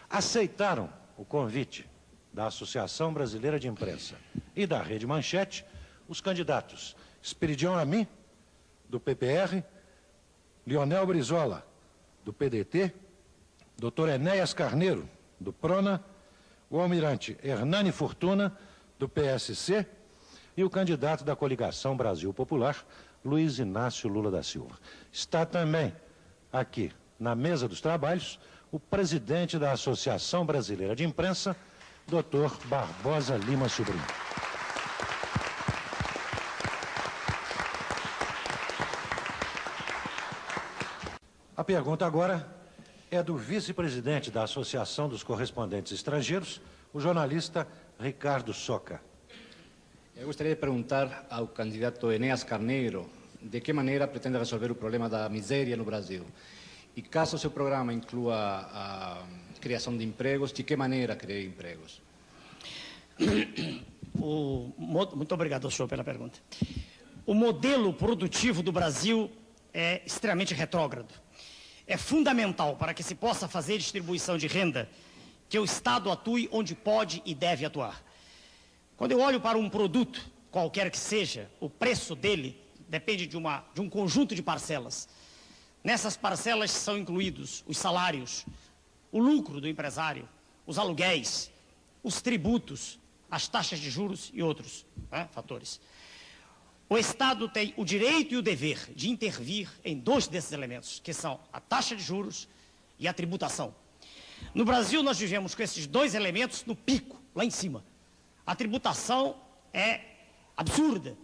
aceitaram o convite da Associação Brasileira de Imprensa e da Rede Manchete os candidatos Esperidião Amin, do PPR, Lionel Brizola, do PDT, Dr. Enéas Carneiro, do PRONA, o almirante Hernani Fortuna, do PSC, e o candidato da coligação Brasil Popular, Luiz Inácio Lula da Silva. Está também aqui, na mesa dos trabalhos, o presidente da Associação Brasileira de Imprensa, Dr. Barbosa Lima Sobrinho. A pergunta agora é do vice-presidente da Associação dos Correspondentes Estrangeiros, o jornalista Ricardo Soca. Eu gostaria de perguntar ao candidato Enéas Carneiro de que maneira pretende resolver o problema da miséria no Brasil. E caso o seu programa inclua a criação de empregos, de que maneira criar empregos? Muito obrigado, senhor, pela pergunta. O modelo produtivo do Brasil é extremamente retrógrado. É fundamental para que se possa fazer distribuição de renda que o Estado atue onde pode e deve atuar. Quando eu olho para um produto, qualquer que seja, o preço dele depende de um conjunto de parcelas. Nessas parcelas são incluídos os salários, o lucro do empresário, os aluguéis, os tributos, as taxas de juros e outros fatores. O Estado tem o direito e o dever de intervir em dois desses elementos, que são a taxa de juros e a tributação. No Brasil, nós vivemos com esses dois elementos no pico, lá em cima. A tributação é absurda.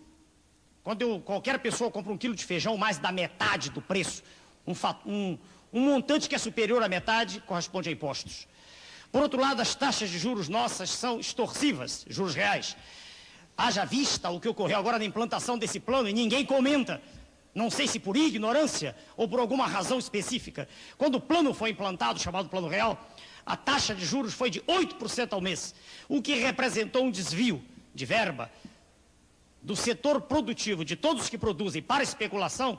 Quando qualquer pessoa compra 1 quilo de feijão, mais da metade do preço, um montante que é superior à metade corresponde a impostos. Por outro lado, as taxas de juros nossas são extorsivas, juros reais. Haja vista o que ocorreu agora na implantação desse plano e ninguém comenta. Não sei se por ignorância ou por alguma razão específica. Quando o plano foi implantado, chamado Plano Real, a taxa de juros foi de 8% ao mês, o que representou um desvio de verba do setor produtivo, de todos os que produzem para especulação.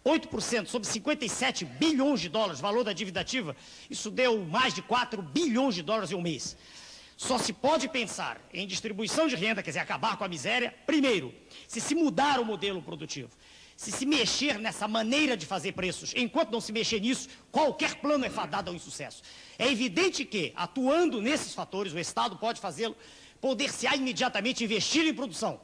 8% sobre 57 bilhões de dólares, valor da dívida ativa, isso deu mais de 4 bilhões de dólares em um mês. Só se pode pensar em distribuição de renda, quer dizer, acabar com a miséria, primeiro, se mudar o modelo produtivo, se mexer nessa maneira de fazer preços. Enquanto não se mexer nisso, qualquer plano é fadado ao insucesso. É evidente que, atuando nesses fatores, o Estado pode fazê-lo, poder-se-á imediatamente investir em produção,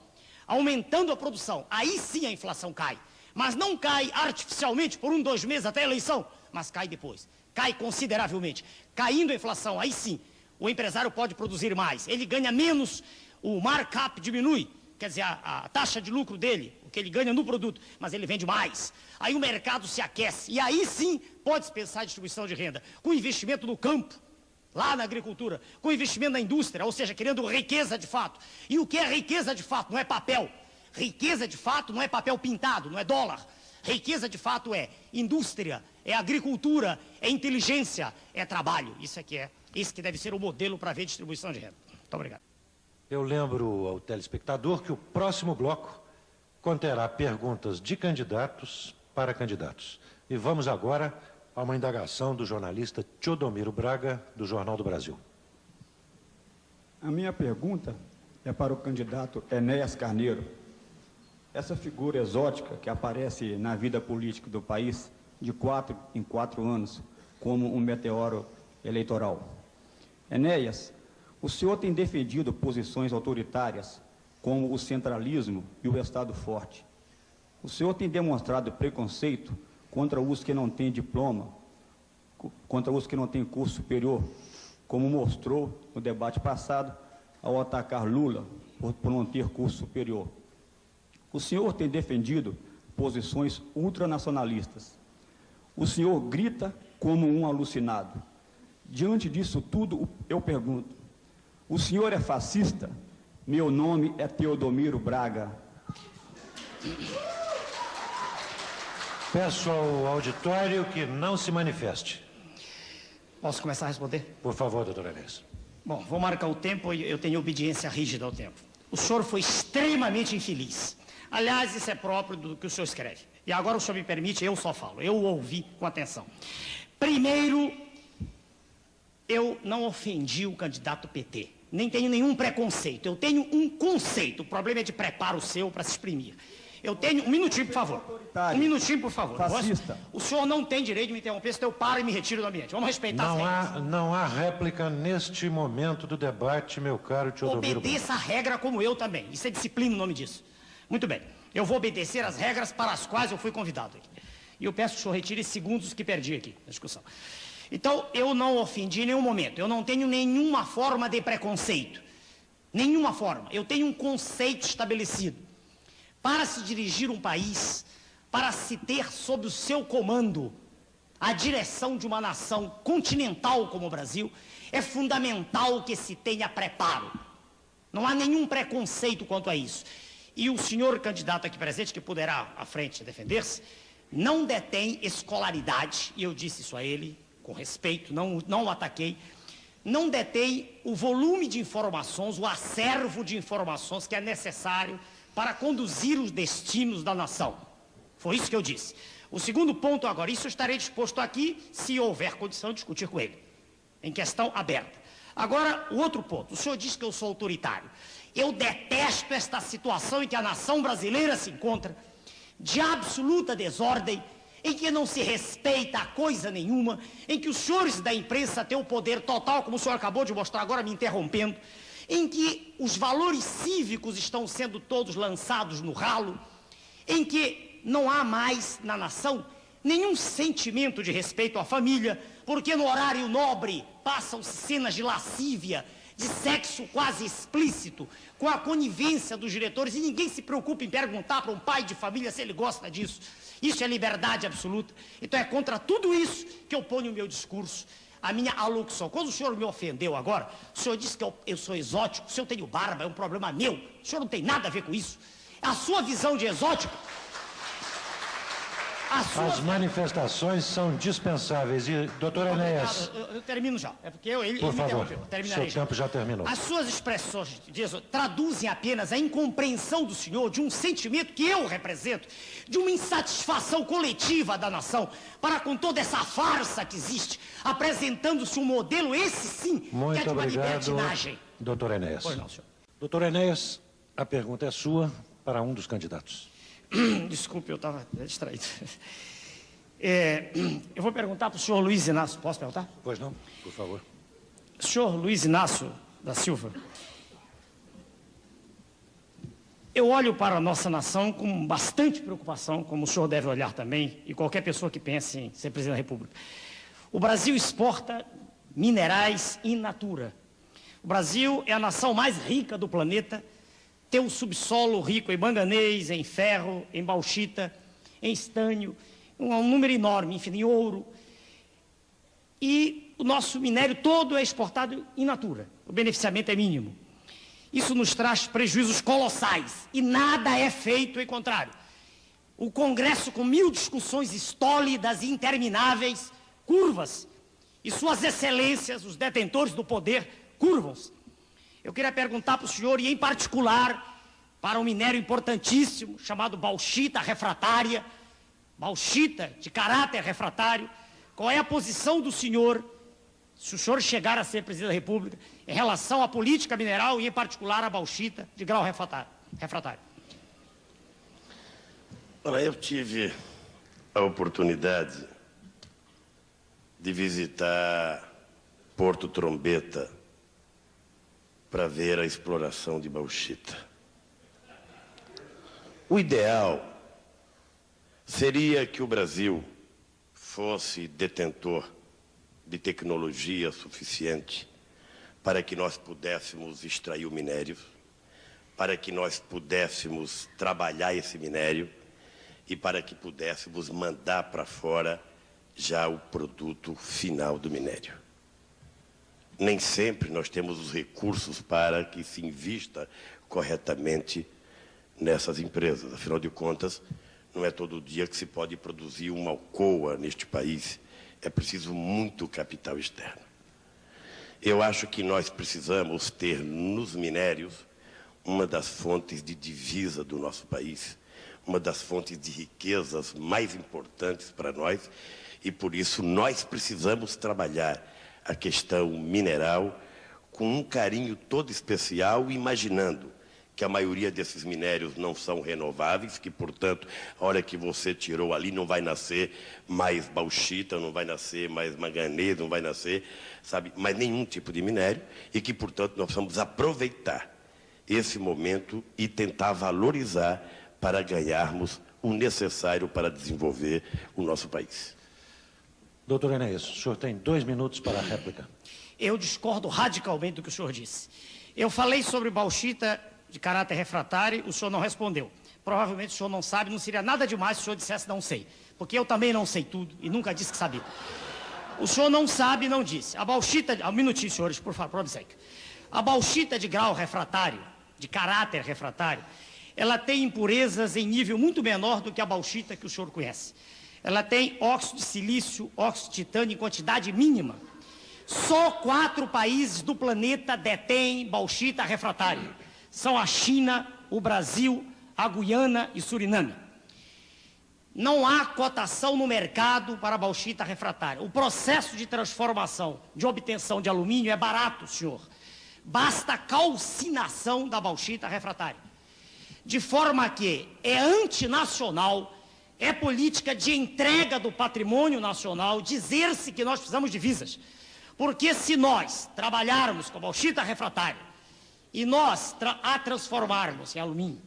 aumentando a produção. Aí sim a inflação cai. Mas não cai artificialmente por 1, 2 meses até a eleição, mas cai depois. Cai consideravelmente. Caindo a inflação, aí sim, o empresário pode produzir mais. Ele ganha menos, o markup diminui, quer dizer, a taxa de lucro dele, o que ele ganha no produto, mas ele vende mais. Aí o mercado se aquece. E aí sim pode-se pensar em distribuição de renda, com investimento no campo, lá na agricultura, com investimento na indústria, ou seja, querendo riqueza de fato. E o que é riqueza de fato? Não é papel. Riqueza de fato não é papel pintado, não é dólar. Riqueza de fato é indústria, é agricultura, é inteligência, é trabalho. Isso que deve ser o modelo para ver distribuição de renda. Muito obrigado. Eu lembro ao telespectador que o próximo bloco conterá perguntas de candidatos para candidatos. E vamos agora a uma indagação do jornalista Teodomiro Braga, do Jornal do Brasil. A minha pergunta é para o candidato Enéas Carneiro. Essa figura exótica que aparece na vida política do país de 4 em 4 anos como um meteoro eleitoral. Enéas, o senhor tem defendido posições autoritárias como o centralismo e o Estado forte. O senhor tem demonstrado preconceito contra os que não têm diploma, contra os que não têm curso superior, como mostrou no debate passado ao atacar Lula por não ter curso superior. O senhor tem defendido posições ultranacionalistas. O senhor grita como um alucinado. Diante disso tudo, eu pergunto, o senhor é fascista? Meu nome é Teodomiro Braga. Peço ao auditório que não se manifeste. Posso começar a responder? Por favor, doutor Enéas. Bom, vou marcar o tempo e eu tenho obediência rígida ao tempo. O senhor foi extremamente infeliz. Aliás, isso é próprio do que o senhor escreve. E agora o senhor me permite, eu só falo. Eu o ouvi com atenção. Primeiro, Eu não ofendi o candidato PT, nem tenho nenhum preconceito. Eu tenho um conceito. O problema é de preparo seu para se exprimir. Eu tenho... Um minutinho, por favor. Um minutinho, por favor. Fascista. O senhor não tem direito de me interromper, senão eu paro e me retiro do ambiente. Vamos respeitar as regras. Não há réplica neste momento do debate, meu caro Teodomiro. Obedeça a regra como eu também. Isso é disciplina o nome disso. Muito bem. Eu vou obedecer as regras para as quais eu fui convidado aqui. E eu peço que o senhor retire segundos que perdi aqui na discussão. Então, eu não ofendi em nenhum momento. Eu não tenho nenhuma forma de preconceito. Nenhuma forma. Eu tenho um conceito estabelecido. Para se dirigir um país, para se ter sob o seu comando a direção de uma nação continental como o Brasil, é fundamental que se tenha preparo. Não há nenhum preconceito quanto a isso. E o senhor candidato aqui presente, que poderá à frente defender-se, não detém escolaridade, e eu disse isso a ele, com respeito, não o ataquei, não detém o volume de informações, o acervo de informações que é necessário para conduzir os destinos da nação. Foi isso que eu disse. O segundo ponto agora, isso eu estarei disposto aqui, se houver condição de discutir com ele, em questão aberta. Agora, o outro ponto, o senhor diz que eu sou autoritário. Eu detesto esta situação em que a nação brasileira se encontra, de absoluta desordem, em que não se respeita a coisa nenhuma, em que os senhores da imprensa têm o poder total, como o senhor acabou de mostrar agora, me interrompendo, em que os valores cívicos estão sendo todos lançados no ralo, em que não há mais na nação nenhum sentimento de respeito à família, porque no horário nobre passam-se cenas de lascívia, de sexo quase explícito, com a conivência dos diretores, e ninguém se preocupa em perguntar para um pai de família se ele gosta disso. Isso é liberdade absoluta. Então é contra tudo isso que eu ponho o meu discurso, a minha alocução. Quando o senhor me ofendeu agora, o senhor disse que eu sou exótico, se eu tenho barba é um problema meu, o senhor não tem nada a ver com isso. A sua visão de exótico... As manifestações são dispensáveis. E, doutor Enéas... Eu termino já. É porque ele por me favor, interrompeu. Terminarei seu tempo já terminou. As suas expressões traduzem apenas a incompreensão do senhor de um sentimento que eu represento, de uma insatisfação coletiva da nação, para com toda essa farsa que existe, apresentando-se um modelo, esse sim, que é de uma libertinagem. Doutor Enéas. Pois não, senhor. Doutor Enéas, a pergunta é sua para um dos candidatos. Desculpe, eu estava distraído. Eu vou perguntar para o senhor Luiz Inácio. Posso perguntar? Pois não, por favor. Senhor Luiz Inácio da Silva, eu olho para a nossa nação com bastante preocupação, como o senhor deve olhar também, e qualquer pessoa que pense em ser presidente da República. O Brasil exporta minerais in natura. O Brasil é a nação mais rica do planeta, tem um subsolo rico em manganês, em ferro, em bauxita, em estânio, um número enorme, enfim, em ouro. E o nosso minério todo é exportado in natura. O beneficiamento é mínimo. Isso nos traz prejuízos colossais e nada é feito em contrário. O Congresso, com 1000 discussões estólidas e intermináveis, curvas, e suas excelências, os detentores do poder, curvam-se. Eu queria perguntar para o senhor, e em particular, para um minério importantíssimo, chamado bauxita refratária, bauxita de caráter refratário, qual é a posição do senhor, se o senhor chegar a ser presidente da República, em relação à política mineral e, em particular, à bauxita de grau refratário? Olha, eu tive a oportunidade de visitar Porto Trombeta para ver a exploração de bauxita. O ideal seria que o Brasil fosse detentor de tecnologia suficiente para que nós pudéssemos extrair o minério, para que nós pudéssemos trabalhar esse minério e para que pudéssemos mandar para fora já o produto final do minério. Nem sempre nós temos os recursos para que se invista corretamente nessas empresas. Afinal de contas, não é todo dia que se pode produzir uma Alcoa neste país. É preciso muito capital externo. Eu acho que nós precisamos ter nos minérios uma das fontes de divisa do nosso país, uma das fontes de riquezas mais importantes para nós, e por isso nós precisamos trabalhar a questão mineral com um carinho todo especial, imaginando que a maioria desses minérios não são renováveis, que, portanto, a hora que você tirou ali não vai nascer mais bauxita, não vai nascer mais manganês, não vai nascer, sabe, mais nenhum tipo de minério, e que, portanto, nós precisamos aproveitar esse momento e tentar valorizar para ganharmos o necessário para desenvolver o nosso país. Doutor Enéas, o senhor tem 2 minutos para a réplica. Eu discordo radicalmente do que o senhor disse. Eu falei sobre bauxita de caráter refratário, o senhor não respondeu. Provavelmente o senhor não sabe, não seria nada demais se o senhor dissesse não sei. Porque eu também não sei tudo e nunca disse que sabia. O senhor não sabe e não disse. A bauxita, um minutinho, senhores, por favor, a bauxita de grau refratário, de caráter refratário, ela tem impurezas em nível muito menor do que a bauxita que o senhor conhece. Ela tem óxido de silício, óxido de titânio em quantidade mínima. Só 4 países do planeta detêm bauxita refratária. São a China, o Brasil, a Guiana e Suriname. Não há cotação no mercado para a bauxita refratária. O processo de transformação, de obtenção de alumínio é barato, senhor. Basta a calcinação da bauxita refratária. De forma que é antinacional, é política de entrega do patrimônio nacional dizer-se que nós precisamos de divisas. Porque se nós trabalharmos com a bauxita refratária e nós a transformarmos em alumínio,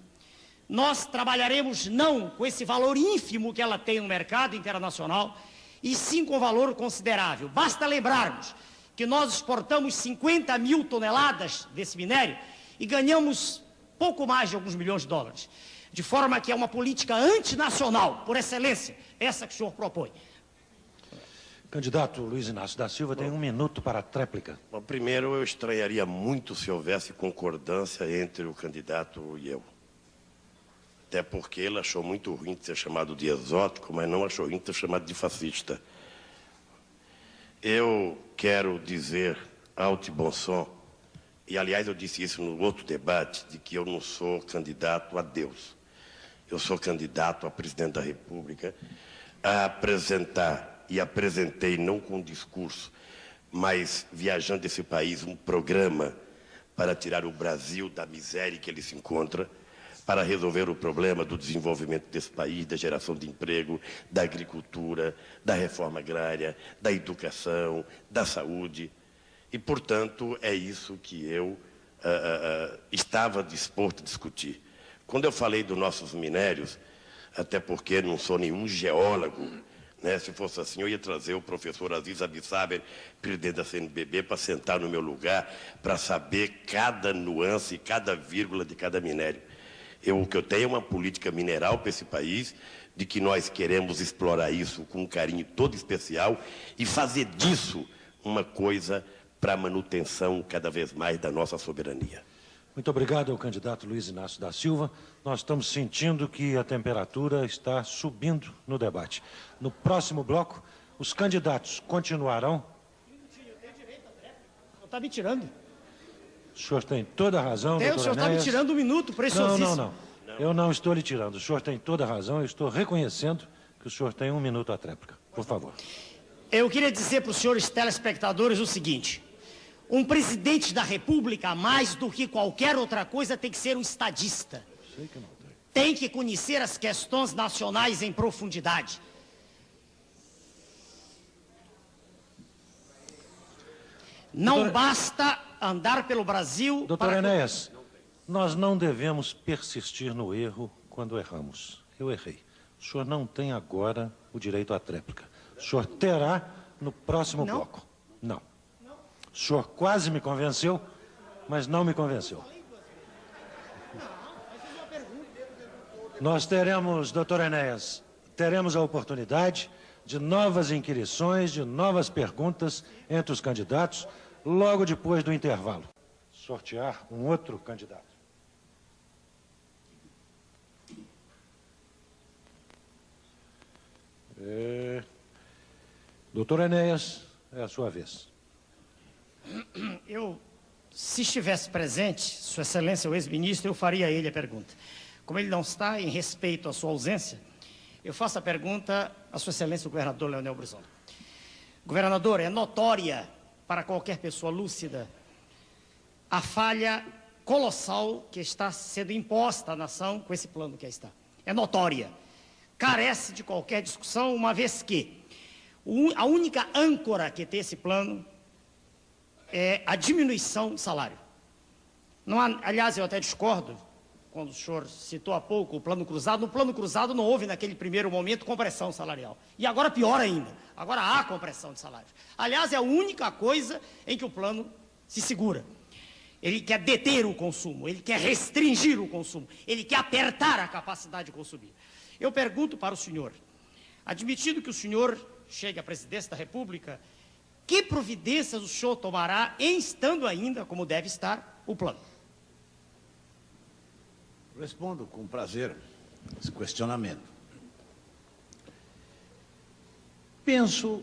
nós trabalharemos não com esse valor ínfimo que ela tem no mercado internacional, e sim com valor considerável. Basta lembrarmos que nós exportamos 50 mil toneladas desse minério e ganhamos pouco mais de alguns milhões de dólares. De forma que é uma política antinacional, por excelência, essa que o senhor propõe. Candidato Luiz Inácio da Silva tem 1 minuto para a tréplica. Bom, primeiro, eu estranharia muito se houvesse concordância entre o candidato e eu. Até porque ele achou muito ruim de ser chamado de exótico, mas não achou ruim de ser chamado de fascista. Eu quero dizer alto e bom som, e aliás eu disse isso no outro debate, de que eu não sou candidato a Deus. Eu sou candidato a presidente da República a apresentar, e apresentei não com discurso, mas viajando esse país, um programa para tirar o Brasil da miséria que ele se encontra, para resolver o problema do desenvolvimento desse país, da geração de emprego, da agricultura, da reforma agrária, da educação, da saúde. E, portanto, é isso que eu estava disposto a discutir. Quando eu falei dos nossos minérios, até porque não sou nenhum geólogo, né? Se fosse assim, eu ia trazer o professor Aziz Abissaber, presidente da CNBB, para sentar no meu lugar, para saber cada nuance, cada vírgula de cada minério. O que eu tenho é uma política mineral para esse país, de que nós queremos explorar isso com um carinho todo especial e fazer disso uma coisa para a manutenção cada vez mais da nossa soberania. Muito obrigado ao candidato Luiz Inácio da Silva. Nós estamos sentindo que a temperatura está subindo no debate. No próximo bloco, os candidatos continuarão... Não está me tirando. O senhor tem toda a razão, doutor O senhor está me tirando 1 minuto, preciosíssimo. Não. Eu não estou lhe tirando. O senhor tem toda a razão. Eu estou reconhecendo que o senhor tem 1 minuto à tréplica. Por favor. Eu queria dizer para os senhores telespectadores o seguinte: um presidente da República, mais do que qualquer outra coisa, tem que ser um estadista. Sei que não tem que conhecer as questões nacionais em profundidade. Não basta andar pelo Brasil... Doutor Enéas, nós não devemos persistir no erro quando erramos. Eu errei. O senhor não tem agora o direito à tréplica. O senhor terá no próximo bloco. Não. O senhor quase me convenceu, mas não me convenceu. Nós teremos, doutor Enéas, teremos a oportunidade de novas inquirições, de novas perguntas entre os candidatos, logo depois do intervalo. Sortear um outro candidato. Doutor Enéas, é a sua vez. Se estivesse presente, Sua Excelência, o ex-ministro, eu faria a ele a pergunta. Como ele não está, em respeito à sua ausência, eu faço a pergunta à Sua Excelência, o governador Leonel Brizola. Governador, é notória para qualquer pessoa lúcida a falha colossal que está sendo imposta à nação com esse plano que aí está. É notória. Carece de qualquer discussão, uma vez que a única âncora que tem esse plano é a diminuição de salário. Não há, aliás, eu até discordo, quando o senhor citou há pouco o plano cruzado. No plano cruzado não houve, naquele primeiro momento, compressão salarial. E agora pior ainda, agora há compressão de salários. Aliás, é a única coisa em que o plano se segura. Ele quer deter o consumo, ele quer restringir o consumo, ele quer apertar a capacidade de consumir. Eu pergunto para o senhor, admitindo que o senhor chegue à presidência da República, que providências o senhor tomará, em estando ainda, como deve estar, o plano? Respondo com prazer esse questionamento. Penso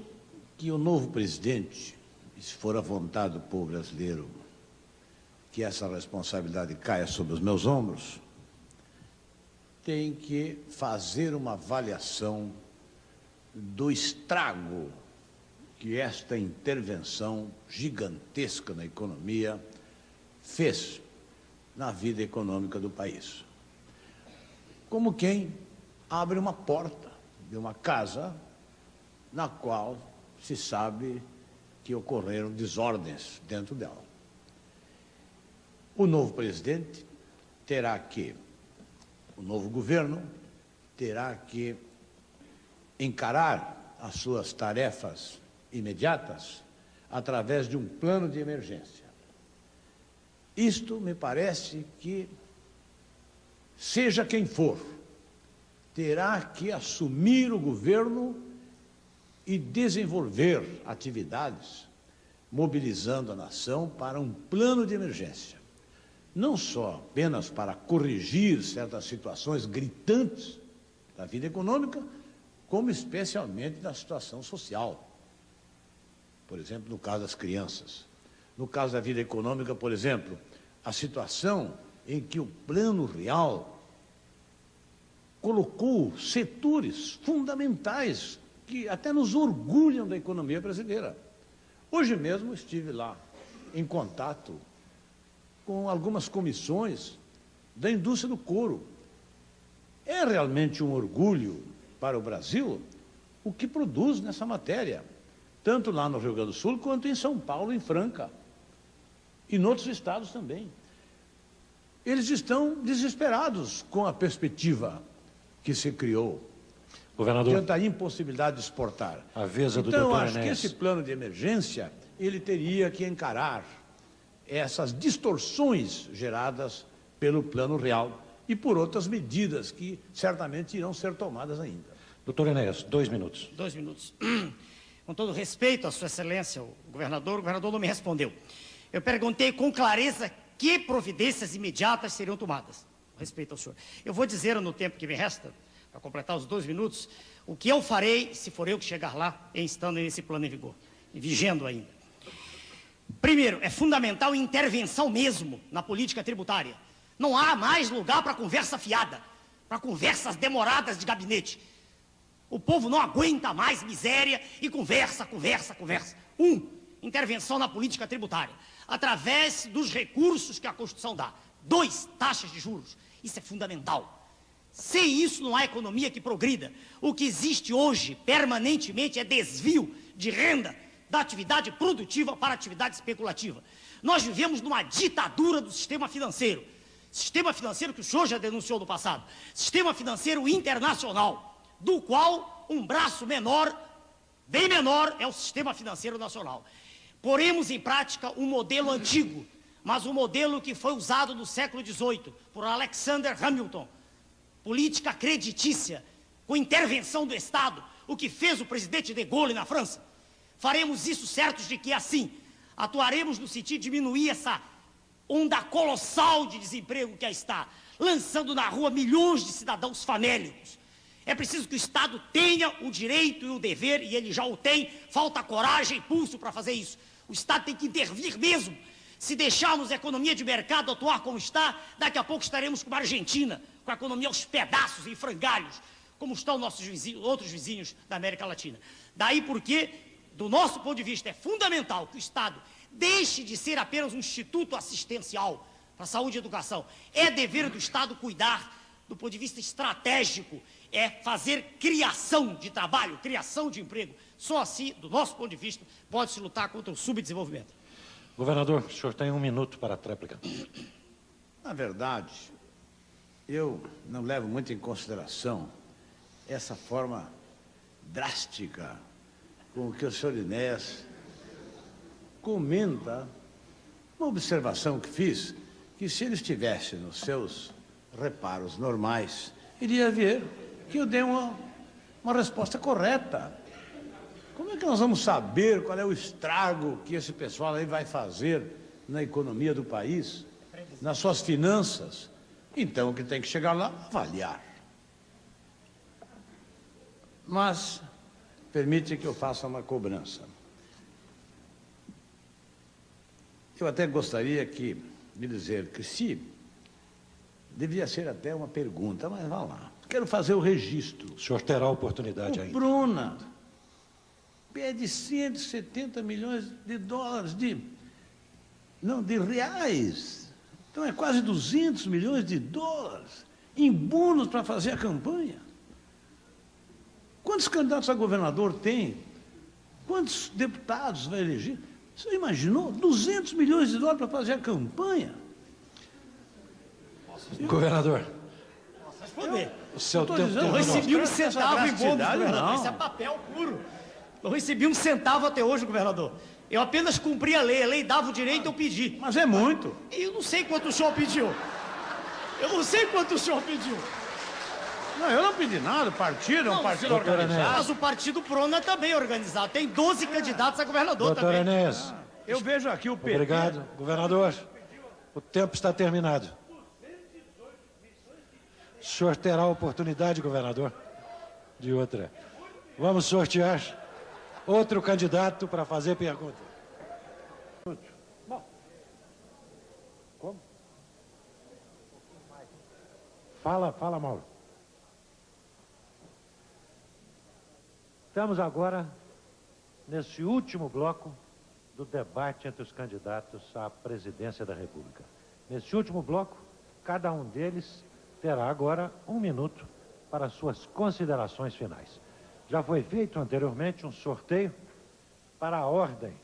que o novo presidente, se for a vontade do povo brasileiro, que essa responsabilidade caia sobre os meus ombros, tem que fazer uma avaliação do estrago que esta intervenção gigantesca na economia fez na vida econômica do país. Como quem abre uma porta de uma casa na qual se sabe que ocorreram desordens dentro dela. O novo presidente terá que, o novo governo terá que encarar as suas tarefas imediatas através de um plano de emergência. Isto me parece que, seja quem for, terá que assumir o governo e desenvolver atividades, mobilizando a nação para um plano de emergência. Não só apenas para corrigir certas situações gritantes da vida econômica, como especialmente da situação social. Por exemplo, no caso das crianças. No caso da vida econômica, por exemplo, a situação em que o Plano Real colocou setores fundamentais que até nos orgulham da economia brasileira. Hoje mesmo estive lá em contato com algumas comissões da indústria do couro. É realmente um orgulho para o Brasil o que produz nessa matéria, tanto lá no Rio Grande do Sul, quanto em São Paulo, em Franca, e em outros estados também. Eles estão desesperados com a perspectiva que se criou, Governador, diante da impossibilidade de exportar. a vez é do Então, eu doutor acho que Enéas. esse plano de emergência, ele teria que encarar essas distorções geradas pelo Plano Real e por outras medidas que certamente irão ser tomadas ainda. Doutor Enéas, 2 minutos. 2 minutos. Com todo respeito à Sua Excelência, o governador não me respondeu. Eu perguntei com clareza que providências imediatas seriam tomadas. Com respeito ao senhor. Eu vou dizer no tempo que me resta, para completar os 2 minutos, o que eu farei se for eu que chegar lá, estando nesse plano em vigor, e vigendo ainda. Primeiro, é fundamental intervenção mesmo na política tributária. Não há mais lugar para conversa fiada, para conversas demoradas de gabinete. O povo não aguenta mais miséria e conversa. Intervenção na política tributária, através dos recursos que a Constituição dá. 2, taxas de juros. Isso é fundamental. Sem isso não há economia que progrida. O que existe hoje, permanentemente, é desvio de renda da atividade produtiva para a atividade especulativa. Nós vivemos numa ditadura do sistema financeiro que o senhor já denunciou no passado, sistema financeiro internacional, do qual um braço menor, bem menor, é o sistema financeiro nacional. Poremos em prática um modelo antigo, mas um modelo que foi usado no século XVIII por Alexander Hamilton, política creditícia, com intervenção do Estado, o que fez o presidente de Gaulle na França. Faremos isso certos de que, assim, atuaremos no sentido de diminuir essa onda colossal de desemprego que aí está, lançando na rua milhões de cidadãos famélicos. É preciso que o Estado tenha o direito e o dever, e ele já o tem, falta coragem e pulso para fazer isso. O Estado tem que intervir mesmo. Se deixarmos a economia de mercado atuar como está, daqui a pouco estaremos com a Argentina, com a economia aos pedaços, em frangalhos, como estão nossos vizinhos, outros vizinhos da América Latina. Daí porque do nosso ponto de vista, é fundamental que o Estado deixe de ser apenas um instituto assistencial para saúde e educação. É dever do Estado cuidar, do ponto de vista estratégico, é fazer criação de trabalho, criação de emprego. Só assim, do nosso ponto de vista, pode-se lutar contra o subdesenvolvimento. Governador, o senhor tem 1 minuto para a tréplica. Na verdade, eu não levo muito em consideração essa forma drástica com que o senhor Enéas comenta uma observação que fiz, que se ele estivesse nos seus reparos normais, iria ver que eu dei uma resposta correta. Como é que nós vamos saber qual é o estrago que esse pessoal aí vai fazer na economia do país, nas suas finanças? Então, o que tem que chegar lá, avaliar. Mas, permite que eu faça uma cobrança. Eu até gostaria de dizer que se devia ser até uma pergunta, mas vá lá. Quero fazer o registro. O senhor terá a oportunidade O ainda. Bruna pede 170 milhões de dólares, de reais. Então é quase 200 milhões de dólares em bônus para fazer a campanha. Quantos candidatos a governador tem? Quantos deputados vai eleger? Você imaginou? 200 milhões de dólares para fazer a campanha? Governador, Posso responder? o seu eu tô tempo dizendo, Não terminou. recebi um Essa centavo em bônus, drasticidade, governador. não. Isso é papel puro. Não recebi um centavo até hoje, governador. Eu apenas cumpri a lei dava o direito, eu pedi. Mas é muito. E eu não sei quanto o senhor pediu. Eu não sei quanto o senhor pediu. Não, eu não pedi nada. O partido é um Não, partido senhor, organizado. mas o partido Prona também é organizado. Tem 12 candidatos a governador Doutor também. Enéas, Eu vejo aqui o PT. obrigado. Governador, o tempo está terminado. O senhor terá a oportunidade, governador, de outra. Vamos sortear outro candidato para fazer pergunta. Bom, como? Fala, Mauro. Estamos agora nesse último bloco do debate entre os candidatos à presidência da República. Nesse último bloco, cada um deles terá agora 1 minuto para suas considerações finais. Já foi feito anteriormente um sorteio para a ordem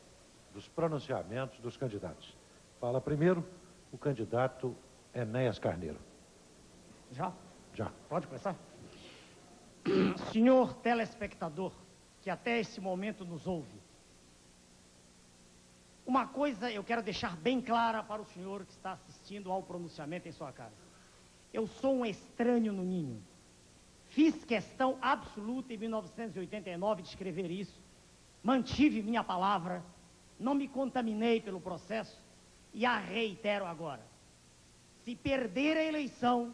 dos pronunciamentos dos candidatos. Fala primeiro o candidato Enéas Carneiro. Já? Já. Pode começar? Senhor telespectador, que até esse momento nos ouve, uma coisa eu quero deixar bem clara para o senhor que está assistindo ao pronunciamento em sua casa. Eu sou um estranho no ninho. Fiz questão absoluta em 1989 de escrever isso, mantive minha palavra, não me contaminei pelo processo e a reitero agora. Se perder a eleição,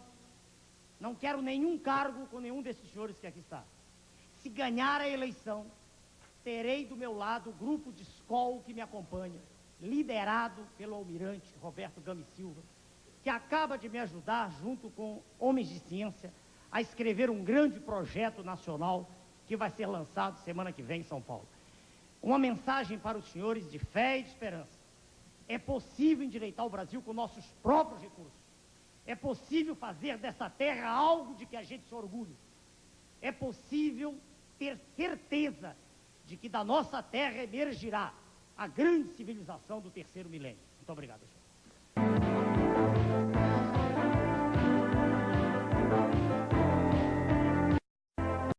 não quero nenhum cargo com nenhum desses senhores que aqui está. Se ganhar a eleição, terei do meu lado o grupo de escola que me acompanha, liderado pelo almirante Roberto Gama Silva, que acaba de me ajudar, junto com homens de ciência, a escrever um grande projeto nacional que vai ser lançado semana que vem em São Paulo. Uma mensagem para os senhores de fé e de esperança. É possível endireitar o Brasil com nossos próprios recursos. É possível fazer dessa terra algo de que a gente se orgulhe. É possível ter certeza de que da nossa terra emergirá a grande civilização do terceiro milênio. Muito obrigado, senhor.